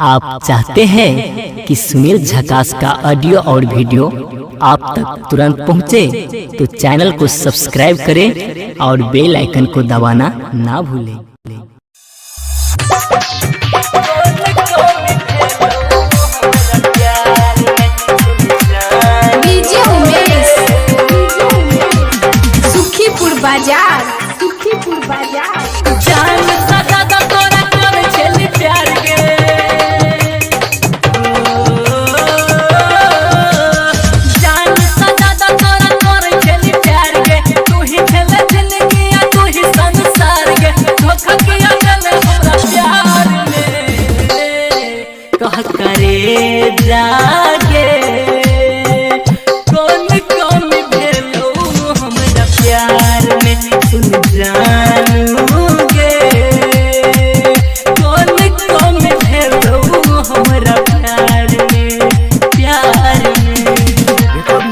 आप चाहते हैं कि सुनील झकास का ऑडियो और वीडियो आप तक तुरंत पहुंचे, तो चैनल को सब्सक्राइब करें और बेल आइकन को दबाना ना भूलें। डीजे उमेश, सुखीपुर बाजार, सुखीपुर बाजार। जान सदा दा तोरा कर छेली प्यार के जान सदा दा तोरा कर छेली प्यार के तू ही खेले जिंदगी या तू ही संसार के धोखा किया गले हमरा प्यार में कह करे जागे कौन कम भेलो हमरा प्यार में सुन जानूगे कौन कम भेलो हमरा प्यार में प्यार में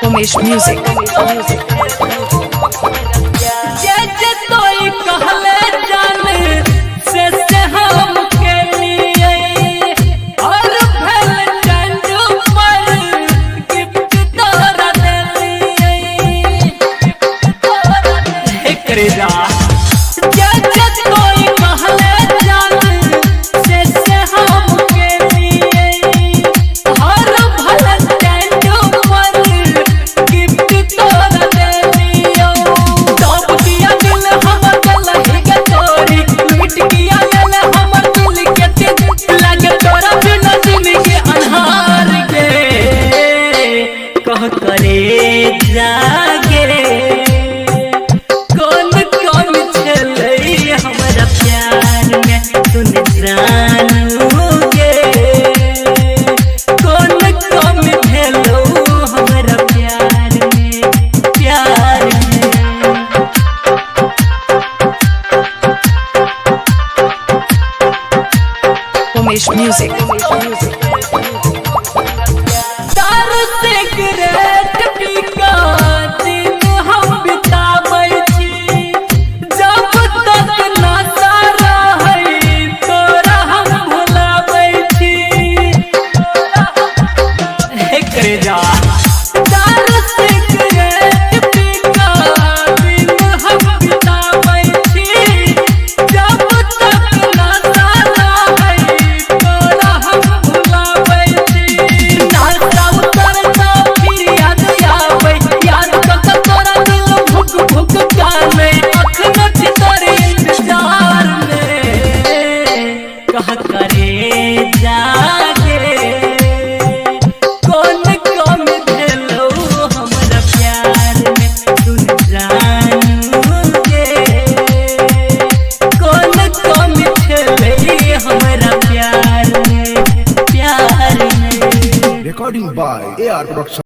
उमेश म्यूजिक। जे तोई कहले जान से हम के लिए और भल चंदू पर गिफ्ट तोरा देलिए करे जा जे तोई कहले जान से हम के लिए और भल चंदू पर गिफ्ट तोरा देलियो तब दिया दिल हमर गलही के तोरी लूट किया लेल हमर दिल के तेज लगे तोरा बिना जिंदगी अन्हार के कह करे जागे कौन कौन छले हमरा प्यार में सुन जानूगे कौन कौन भेलो हमरा प्यार में प्यार में उमेश म्यूजिक। तार सिगरेट पी का दिन हम बिताबै छी जब तक नशा रहै तोरा हम भुलाबै छी हे करे जा तार सिगरेट पी का दिन हम बिताबै छी जब तक नशा रहै तोरा हम भुलाबै छी नशा उतरता फिर याद आबै याद कक तोरा दिल भुक भुक काने अखन छी तोरे इंतजार में कह करे जागे कौन कम भेलो हमरा प्यार में सुन जानूगे कौन कम छले हमरा प्यार में प्यार में Recording by AR Production.